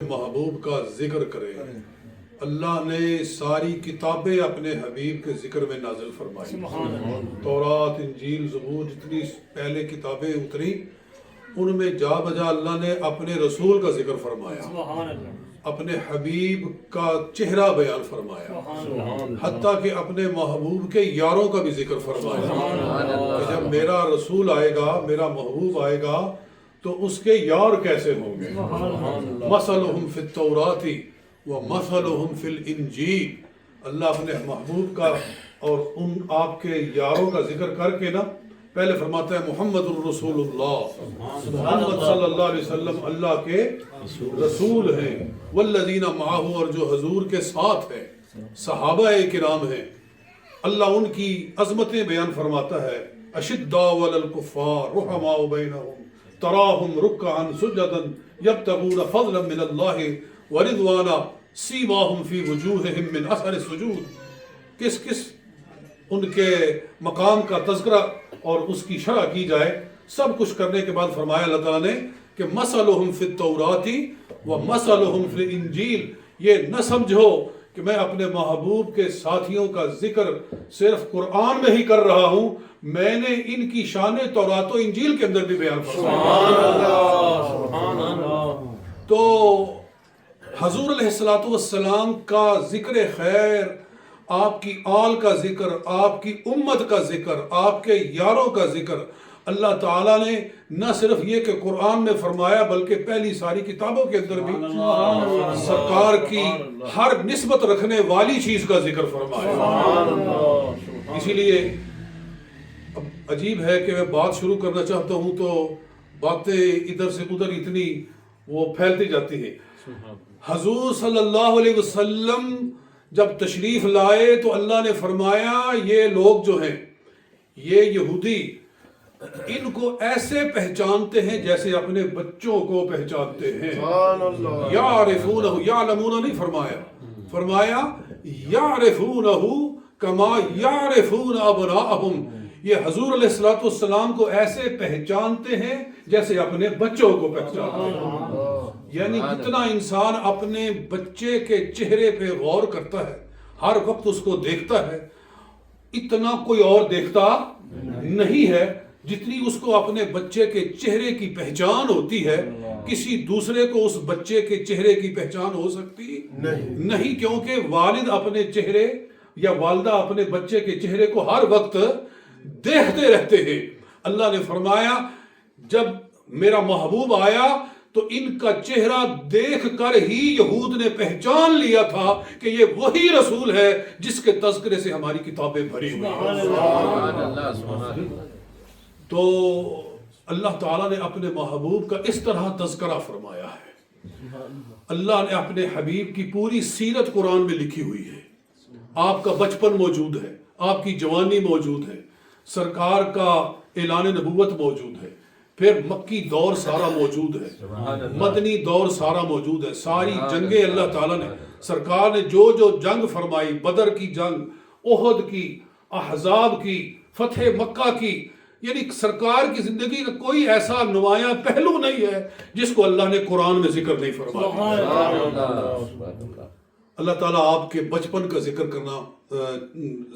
محبوب کا ذکر کرے۔ اللہ نے ساری کتابیں اپنے حبیب کے ذکر میں نازل فرمائی۔ تورات، انجیل، زبور، جتنی پہلے کتابیں اتری ان میں جا بجا اللہ نے اپنے رسول کا ذکر فرمایا، اپنے حبیب کا چہرہ بیان فرمایا، حتیٰ کہ اپنے محبوب کے یاروں کا بھی ذکر فرمایا کہ جب میرا رسول آئے گا، میرا محبوب آئے گا تو اس کے یار کیسے ہوں گے۔ مثلہم فی التوراۃ ومثلہم فی الانجیل۔ اللہ اپنے محبوب کا اور ان آپ کے یاروں کا ذکر کر کے نا پہلے فرماتا ہے محمد الرسول اللہ، محمد صلی اللہ علیہ وسلم اللہ کے رسول ہیں، والذین معہ، اور جو حضور کے ساتھ ہیں صحابہ کرام ہیں۔ اللہ ان کی عظمتیں بیان فرماتا ہے، اشداء علی الکفار رحماء بینہم تراہم رکعا سجدا یبتغون فضلا من اللہ ورضوانا سیماہم فی وجوہہم من اثر السجود۔ کس کس ان کے مقام کا تذکرہ اور اس کی شرح کی جائے، سب کچھ کرنے کے بعد فرمایا اللہ تعالیٰ نے کہ مثلہم فی التوراۃ ومثلہم فی الانجیل۔ یہ نہ سمجھو کہ میں اپنے محبوب کے ساتھیوں کا ذکر صرف قرآن میں ہی کر رہا ہوں، میں نے ان کی شان تورات و انجیل کے اندر بھی بیان فرمایا۔ تو حضور علیہ السلام کا ذکر خیر، آپ کی آل کا ذکر، آپ کی امت کا ذکر، آپ کے یاروں کا ذکر اللہ تعالیٰ نے نہ صرف یہ کہ قرآن میں فرمایا بلکہ پہلی ساری کتابوں کے اندر بھی سرکار کی ہر نسبت رکھنے والی چیز کا ذکر فرمایا۔ اسی لیے اب عجیب ہے کہ میں بات شروع کرنا چاہتا ہوں تو باتیں ادھر سے ادھر اتنی وہ پھیلتی جاتی ہیں۔ حضور صلی اللہ علیہ وسلم جب تشریف لائے تو اللہ نے فرمایا یہ لوگ جو ہیں، یہ یہودی، ان کو ایسے پہچانتے ہیں جیسے اپنے بچوں کو پہچانتے ہیں۔ یعرفونہ، یعلمون نہیں فرمایا، فرمایا یعرفونہ کما یعرفون ابناءہم۔ یہ حضور علیہ السلام کو ایسے پہچانتے ہیں جیسے اپنے بچوں کو پہچانتے ہیں۔ یعنی جتنا انسان اپنے بچے کے چہرے پہ غور کرتا ہے، ہر وقت اس کو دیکھتا ہے، اتنا کوئی اور دیکھتا نہیں ہے جتنی اس کو اپنے بچے کے چہرے کی پہچان ہوتی ہے۔ کسی دوسرے کو اس بچے کے چہرے کی پہچان ہو سکتی نہیں، کیونکہ والد اپنے چہرے یا والدہ اپنے بچے کے چہرے کو ہر وقت دیکھتے رہتے ہیں۔ اللہ نے فرمایا جب میرا محبوب آیا تو ان کا چہرہ دیکھ کر ہی یہود نے پہچان لیا تھا کہ یہ وہی رسول ہے جس کے تذکرے سے ہماری کتابیں بھری ہوئی ہیں۔ تو اللہ تعالیٰ نے اپنے محبوب کا اس طرح تذکرہ فرمایا ہے۔ اللہ نے اپنے حبیب کی پوری سیرت قرآن میں لکھی ہوئی ہے۔ آپ کا بچپن موجود ہے، آپ کی جوانی موجود ہے، سرکار کا اعلان نبوت موجود ہے، پھر مکی دور سارا موجود ہے، مدنی دور سارا موجود ہے، ساری جنگیں اللہ تعالیٰ نے، سرکار نے جو جو جنگ فرمائی، بدر کی جنگ، احد کی، احزاب کی، فتح مکہ کی، یعنی سرکار کی زندگی کا کوئی ایسا نمایاں پہلو نہیں ہے جس کو اللہ نے قرآن میں ذکر نہیں فرمایا۔ اللہ تعالیٰ آپ کے بچپن کا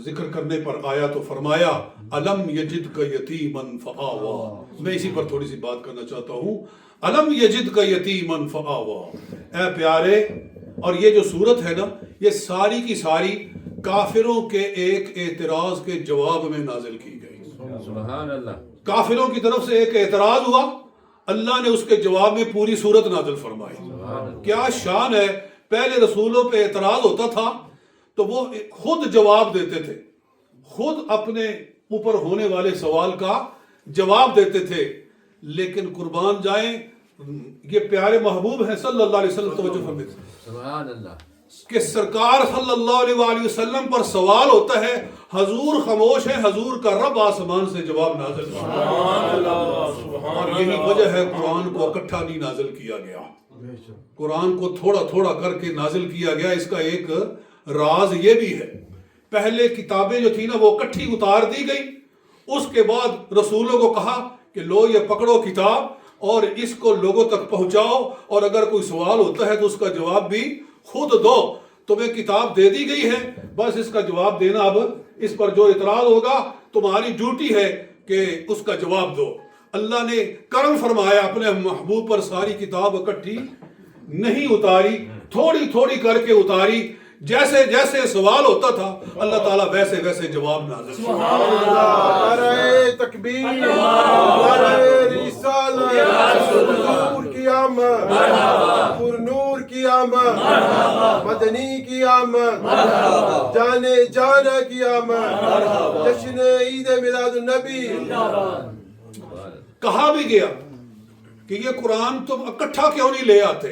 ذکر کرنے پر آیا تو فرمایا الم یجدک یتیما فآوا۔ میں اسی پر تھوڑی سی بات کرنا چاہتا ہوں۔ الم یجدک یتیما فآوا، اے پیارے، اور یہ جو صورت ہے نا یہ ساری کی ساری کافروں کے ایک اعتراض کے جواب میں نازل کی گئی۔ سبحان اللہ۔ کافروں کی طرف سے ایک اعتراض ہوا، اللہ نے اس کے جواب میں پوری صورت نازل فرمائی۔ کیا شان ہے، پہلے رسولوں پہ اعتراض ہوتا تھا تو وہ خود جواب دیتے تھے، خود اپنے اوپر ہونے والے سوال کا جواب دیتے تھے، لیکن قربان جائیں یہ پیارے محبوب ہیں صلی اللہ علیہ وسلم، توجہ فرمائیں سبحان اللہ، کہ سرکار صلی اللہ علیہ وآلہ وسلم پر سوال ہوتا ہے، حضور خاموش ہے، حضور کا رب آسمان سے جواب نازل کرتا ہے۔ اور یہی وجہ ہے قرآن کو اکٹھا نہیں نازل کیا گیا، قرآن کو تھوڑا تھوڑا کر کے نازل کیا گیا۔ اس کا ایک راز یہ بھی ہے، پہلے کتابیں جو تھی نا وہ اکٹھی اتار دی گئی، اس کے بعد رسولوں کو کہا کہ لو یہ پکڑو کتاب اور اس کو لوگوں تک پہنچاؤ، اور اگر کوئی سوال ہوتا ہے تو اس کا جواب بھی خود دو۔ تمہیں کتاب دے دی گئی ہے، بس اس کا جواب دینا، اب اس پر جو اعتراض ہوگا تمہاری ڈیوٹی ہے کہ اس کا جواب دو۔ اللہ نے کرم فرمایا، اپنے محبوب پر ساری کتاب اکٹھی نہیں اتاری، تھوڑی تھوڑی کر کے اتاری، جیسے جیسے سوال ہوتا تھا اللہ تعالیٰ ویسے ویسے جواب نازل کیا۔ نعرہ تکبیر، نعرہ رسالت، نور کی آمد، پر نور کی آمد، مدنی کی آمد، جانے جانا کی آمد، جشن عید میلاد النبی۔ کہا بھی گیا کہ یہ قرآن تم اکٹھا کیوں نہیں لے آتے،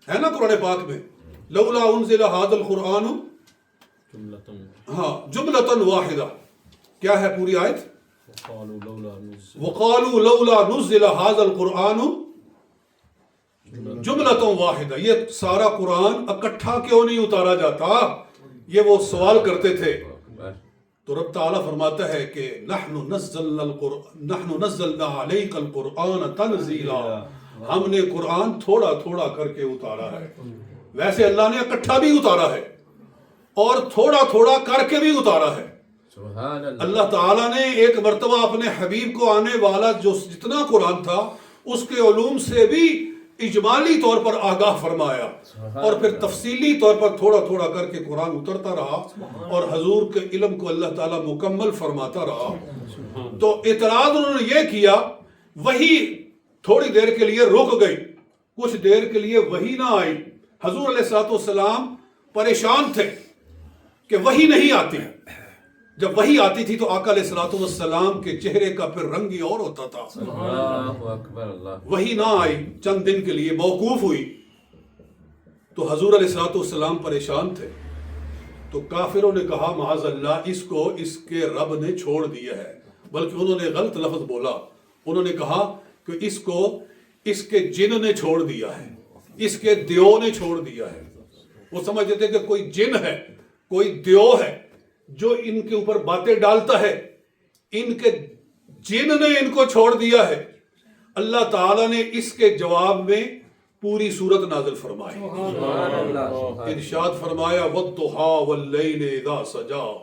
ہے نا قرآن پاک میں، لولا انزل ھذا القرآن ہاں جملۃ واحدہ، کیا ہے پوری آیت؟ وقالوا لولا نزل ھذا القرآن جملۃ واحدہ، یہ سارا قرآن اکٹھا کیوں نہیں اتارا جاتا، یہ وہ سوال کرتے تھے۔ تو رب تعالیٰ فرماتا ہے کہ نحن نزلنا علیک القرآن تنزیلا، ہم نے قرآن تھوڑا تھوڑا کر کے اتارا ہے۔ ویسے اللہ نے اکٹھا بھی اتارا ہے اور تھوڑا تھوڑا کر کے بھی اتارا ہے۔ اللہ تعالیٰ نے ایک مرتبہ اپنے حبیب کو آنے والا جو جتنا قرآن تھا اس کے علوم سے بھی اجمالی طور پر آگاہ فرمایا، اور پھر تفصیلی طور پر تھوڑا تھوڑا کر کے قرآن اترتا رہا، اور حضور کے علم کو اللہ تعالیٰ مکمل فرماتا رہا۔ تو اعتراض انہوں نے یہ کیا، وہی تھوڑی دیر کے لیے رک گئی، کچھ دیر کے لیے وہی نہ آئی۔ حضور علیہ السلام پریشان تھے کہ وہی نہیں آتی۔ جب وہی آتی تھی تو آقا علیہ السلام کے چہرے کا پھر رنگ ہی اور ہوتا تھا۔ وہی نہ آئی، چند دن کے لیے موقوف ہوئی، تو حضور علیہ السلام پریشان تھے۔ تو کافروں نے کہا معاذ اللہ اس کو اس کے رب نے چھوڑ دیا ہے، بلکہ انہوں نے غلط لفظ بولا، انہوں نے کہا کہ اس کو اس کے جن نے چھوڑ دیا ہے، اس کے دیو نے چھوڑ دیا ہے۔ وہ سمجھتے تھے کہ کوئی جن ہے، کوئی دیو ہے جو ان کے اوپر باتیں ڈالتا ہے، ان کے جن نے ان کو چھوڑ دیا ہے۔ اللہ تعالیٰ نے اس کے جواب میں پوری سورت نازل فرمائی، ارشاد فرمایا وَالضُّحَىٰ وَاللَّيْلِ إِذَا سَجَىٰ،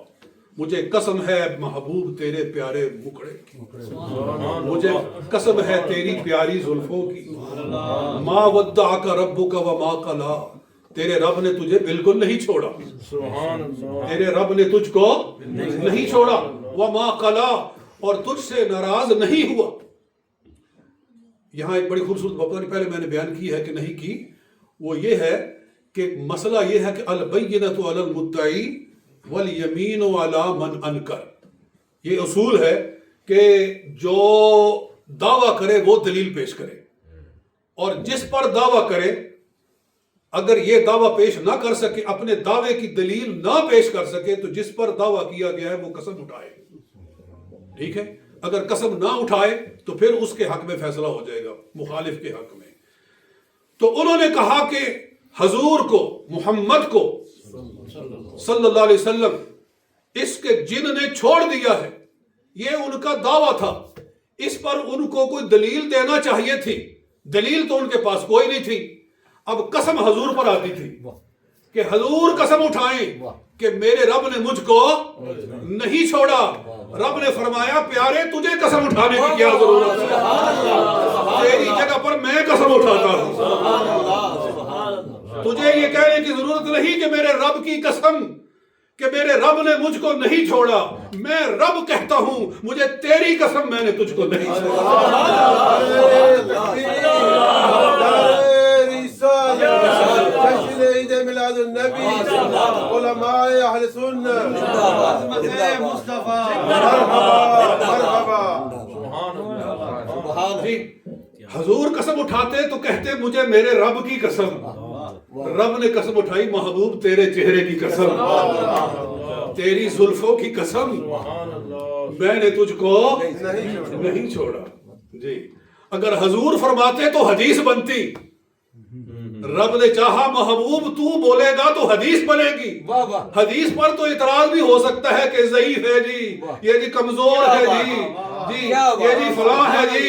مجھے قسم ہے محبوب تیرے پیارے مکھڑے کی، مجھے قسم ہے تیری پیاری زلفوں کی، مَا وَدَّعَكَ رَبُّكَ وَمَا قَلَىٰ، تیرے رب نے تجھے بالکل نہیں چھوڑا، تیرے رب نے تجھ کو نہیں چھوڑا، وَمَا قَلَىٰ، اور تجھ سے ناراض نہیں ہوا۔ یہاں ایک بڑی خوبصورت بات پہلے میں نے بیان کی ہے کہ نہیں کی، وہ یہ ہے کہ مسئلہ یہ ہے کہ البینۃ علی المدعی والیمین علی من انکر، یہ اصول ہے کہ جو دعویٰ کرے وہ دلیل پیش کرے، اور جس پر دعویٰ کرے اگر یہ دعویٰ پیش نہ کر سکے، اپنے دعوے کی دلیل نہ پیش کر سکے، تو جس پر دعویٰ کیا گیا ہے وہ قسم اٹھائے، ٹھیک ہے؟ اگر قسم نہ اٹھائے تو پھر اس کے حق میں فیصلہ ہو جائے گا، مخالف کے حق میں۔ تو انہوں نے کہا کہ حضور کو، محمد کو صلی اللہ علیہ وسلم اس کے جن نے چھوڑ دیا ہے، یہ ان کا دعویٰ تھا، اس پر ان کو کوئی دلیل دینا چاہیے تھی، دلیل تو ان کے پاس کوئی نہیں تھی۔ اب قسم حضور پر آتی تھی کہ حضور قسم اٹھائیں کہ میرے رب نے مجھ کو نہیں چھوڑا۔ رب نے فرمایا پیارے تجھے قسم اٹھانے کی کیا ضرورت ہے، تیری جگہ پر میں قسم اٹھاتا ہوں، تجھے یہ کہنے کی ضرورت نہیں کہ میرے رب کی قسم کہ میرے رب نے مجھ کو نہیں چھوڑا، میں رب کہتا ہوں مجھے تیری قسم میں نے تجھ کو نہیں چھوڑا۔ جشن عید میلاد النبی، علماء اہل سنت، جی حضور قسم اٹھاتے تو کہتے مجھے میرے رب کی قسم، رب نے قسم اٹھائی محبوب تیرے چہرے کی قسم، تیری زلفوں کی قسم، میں نے تجھ کو نہیں چھوڑا۔ جی اگر حضور فرماتے تو حدیث بنتی، رب نے چاہا محبوب تو بولے گا تو حدیث بنے گی، حدیث پر تو اعتراض بھی ہو سکتا ہے کہ ضعیف ہے جی، یہ جی کمزور ہے جی، یہ جی فلاں ہے جی،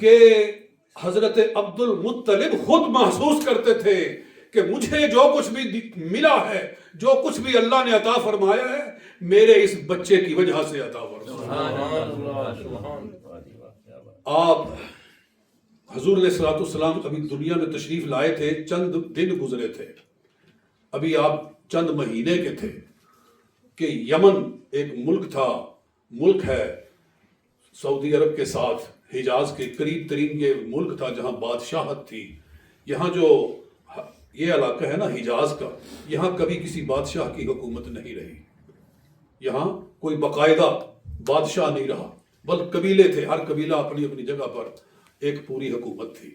کہ حضرت عبد المطلب خود محسوس کرتے تھے کہ مجھے جو کچھ بھی ملا ہے، جو کچھ بھی اللہ نے عطا فرمایا ہے، میرے اس بچے کی وجہ سے عطا فرمایا۔ آپ حضور علیہ الصلوۃ والسلام ابھی دنیا میں تشریف لائے تھے، چند دن گزرے تھے، ابھی آپ چند مہینے کے تھے کہ یمن ایک ملک ہے سعودی عرب کے ساتھ، حجاز کے قریب ترین یہ ملک تھا جہاں بادشاہت تھی۔ یہاں جو یہ علاقہ ہے نا حجاز کا، یہاں کبھی کسی بادشاہ کی حکومت نہیں رہی، یہاں کوئی باقاعدہ بادشاہ نہیں رہا، بلکہ قبیلے تھے، ہر قبیلہ اپنی اپنی جگہ پر ایک پوری حکومت تھی۔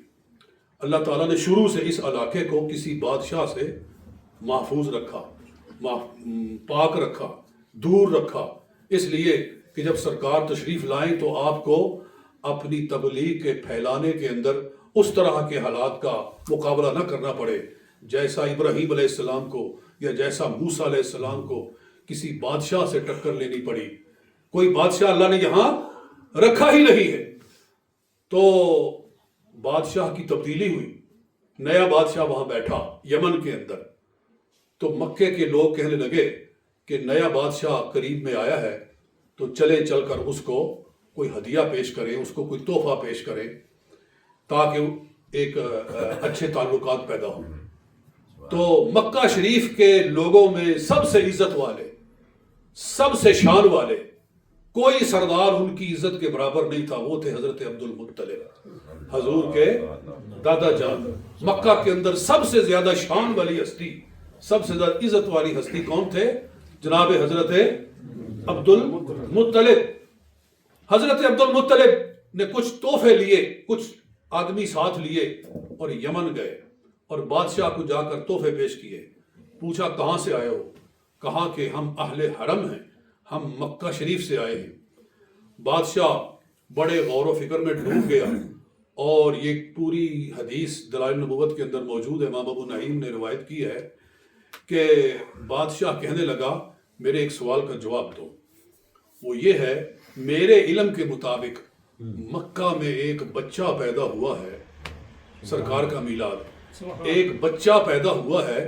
اللہ تعالیٰ نے شروع سے اس علاقے کو کسی بادشاہ سے محفوظ رکھا، پاک رکھا، دور رکھا، اس لیے کہ جب سرکار تشریف لائیں تو آپ کو اپنی تبلیغ کے پھیلانے کے اندر اس طرح کے حالات کا مقابلہ نہ کرنا پڑے جیسا ابراہیم علیہ السلام کو یا جیسا موسیٰ علیہ السلام کو کسی بادشاہ سے ٹکر لینی پڑی۔ کوئی بادشاہ اللہ نے یہاں رکھا ہی نہیں ہے۔ تو بادشاہ کی تبدیلی ہوئی، نیا بادشاہ وہاں بیٹھا یمن کے اندر، تو مکے کے لوگ کہنے لگے کہ نیا بادشاہ قریب میں آیا ہے تو چلے چل کر اس کو کوئی ہدیہ پیش کریں، اس کو کوئی تحفہ پیش کریں تاکہ ایک اچھے تعلقات پیدا ہوں۔ تو مکہ شریف کے لوگوں میں سب سے عزت والے، سب سے شان والے، کوئی سردار ان کی عزت کے برابر نہیں تھا، وہ تھے حضرت عبد المطلب، حضور کے دادا جان۔ مکہ کے اندر سب سے زیادہ شان والی ہستی، سب سے زیادہ عزت والی ہستی کون تھے؟ جناب حضرت عبد المطلب۔ حضرت عبد المطلب نے کچھ تحفے لیے، کچھ آدمی ساتھ لیے اور یمن گئے اور بادشاہ کو جا کر تحفے پیش کیے۔ پوچھا کہاں سے آئے ہو؟ کہا کہ ہم اہل حرم ہیں، ہم مکہ شریف سے آئے ہیں۔ بادشاہ بڑے غور و فکر میں ڈوب گیا، اور یہ پوری حدیث دلائل نبوت کے اندر موجود ہے، امام ابو نعیم نے روایت کی ہے کہ بادشاہ کہنے لگا میرے ایک سوال کا جواب دو، وہ یہ ہے میرے علم کے مطابق مکہ میں ایک بچہ پیدا ہوا ہے، سرکار کا میلاد، ایک بچہ پیدا ہوا ہے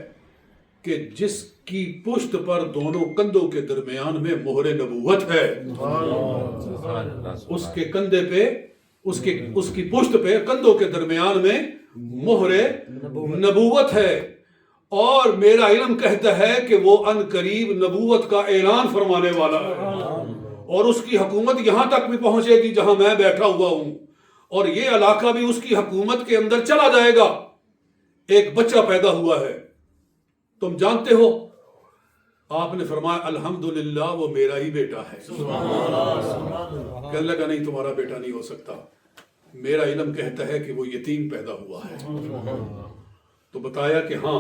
کہ جس کی پشت پر دونوں کندھوں کے درمیان میں مہر نبوت ہے، اس کے کندھے پہ، اس کی پشت پہ کندھوں کے درمیان میں مہر نبوت ہے، اور میرا علم کہتا ہے کہ وہ ان قریب نبوت کا اعلان فرمانے والا ہے، اور اس کی حکومت یہاں تک بھی پہنچے گی جہاں میں بیٹھا ہوا ہوں، اور یہ علاقہ بھی اس کی حکومت کے اندر چلا جائے گا۔ ایک بچہ پیدا ہوا ہے، تم جانتے ہو؟ آپ نے فرمایا الحمدللہ وہ میرا ہی بیٹا ہے۔ کہنے لگا نہیں تمہارا بیٹا نہیں ہو سکتا، میرا علم کہتا ہے کہ وہ یتیم پیدا ہوا ہے۔ تو بتایا کہ ہاں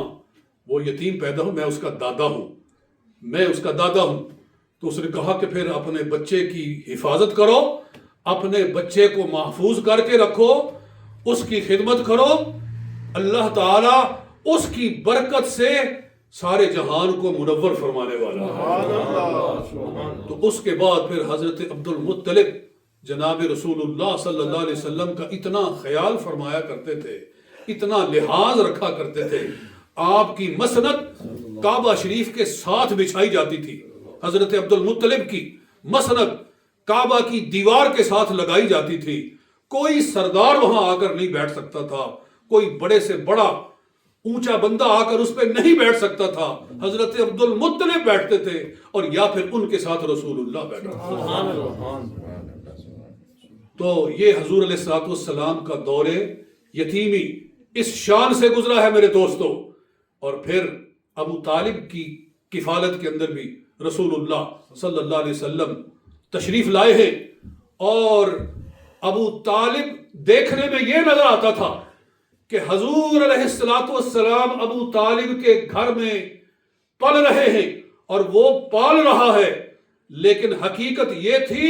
وہ یتیم پیدا ہو، میں اس کا دادا ہوں، میں اس کا دادا ہوں۔ تو اس نے کہا کہ پھر اپنے بچے کی حفاظت کرو، اپنے بچے کو محفوظ کر کے رکھو، اس کی خدمت کرو، اللہ تعالیٰ اس کی برکت سے سارے جہان کو منور فرمانے والا ہے۔ تو اس کے بعد پھر حضرت عبد المطلب جناب رسول اللہ صلی اللہ علیہ وسلم کا اتنا خیال فرمایا کرتے تھے، اتنا لحاظ رکھا کرتے تھے، آپ کی مسند کعبہ شریف کے ساتھ بچھائی جاتی تھی۔ حضرت عبد المطلب کی مسند کعبہ کی دیوار کے ساتھ لگائی جاتی تھی، کوئی سردار وہاں آ کر نہیں بیٹھ سکتا تھا، کوئی بڑے سے بڑا اونچا بندہ آ کر اس پہ نہیں بیٹھ سکتا تھا، حضرت عبد المطلب بیٹھتے تھے، اور یا پھر ان کے ساتھ رسول اللہ بیٹھتے تھے۔ تو یہ حضور علیہ الصلوۃ والسلام کا دور یتیمی اس شان سے گزرا ہے میرے دوستو۔ اور پھر ابو طالب کی کفالت کے اندر بھی رسول اللہ صلی اللہ علیہ وسلم تشریف لائے ہیں، اور ابو طالب دیکھنے میں یہ نظر آتا تھا کہ حضور علیہ الصلوۃ والسلام ابو طالب کے گھر میں پل رہے ہیں اور وہ پال رہا ہے، لیکن حقیقت یہ تھی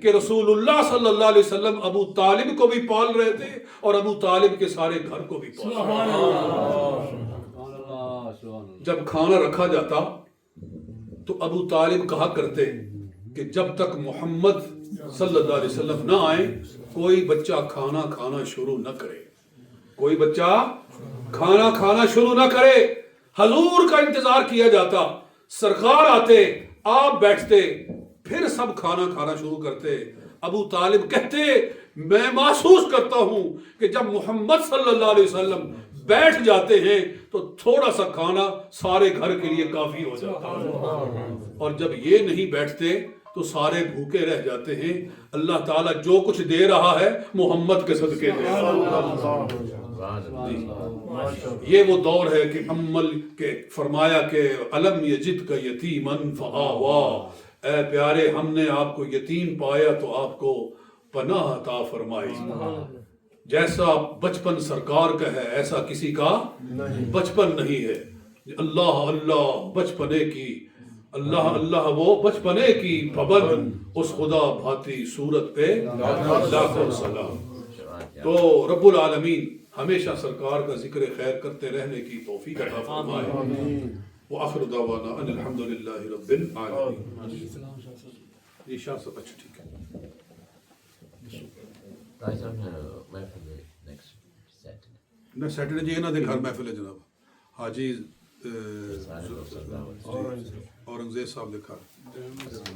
کہ رسول اللہ صلی اللہ علیہ وسلم ابو طالب کو بھی پال رہے تھے اور ابو طالب کے سارے گھر کو بھی پال رہے تھے۔ جب کھانا رکھا جاتا تو ابو طالب کہا کرتے کہ جب تک محمد صلی اللہ علیہ وسلم نہ آئیں کوئی بچہ کھانا کھانا شروع نہ کرے، کوئی بچہ کھانا کھانا شروع نہ کرے۔ حضور کا انتظار کیا جاتا، سرکار آتے، آپ بیٹھتے، پھر سب کھانا کھانا شروع کرتے۔ ابو طالب کہتے میں محسوس کرتا ہوں کہ جب محمد صلی اللہ علیہ وسلم بیٹھ جاتے ہیں تو تھوڑا سا کھانا سارے گھر کے لیے کافی ہو جاتا ہے، اور جب یہ نہیں بیٹھتے تو سارے بھوکے رہ جاتے ہیں۔ اللہ تعالیٰ جو کچھ دے رہا ہے محمد کے صدقے دے رہا ہے۔ یہ وہ دور ہے کہ عمل کے فرمایا کہ علم یجد کا یتیمن فآوا، اے پیارے ہم نے آپ کو یتیم پایا تو آپ کو پناہ عطا فرمائی۔ جیسا بچپن سرکار کا ہے ایسا کسی کا بچپن نہیں ہے۔ اللہ اللہ بچپنے کی، اللہ اللہ وہ بچپنے کی پابند، اس خدا بھاتی صورت پہ لاکھوں سلام۔ تو رب العالمین ہمیشہ سرکار کا ذکر خیر کرتے رہنے کی توفیق عطا فرمائے۔ وآخر دعوانا ان الحمدللہ رب العالمین۔ یہ شاہ صاحب اچھا ٹھیک ہے۔ نہ سیٹرڈے جی انہاں دے گھر محفل ہے جناب، حاجی اورنگزیب صاحب دے گھر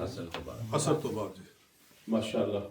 اثر تو بعد جی۔ ماشاءاللہ۔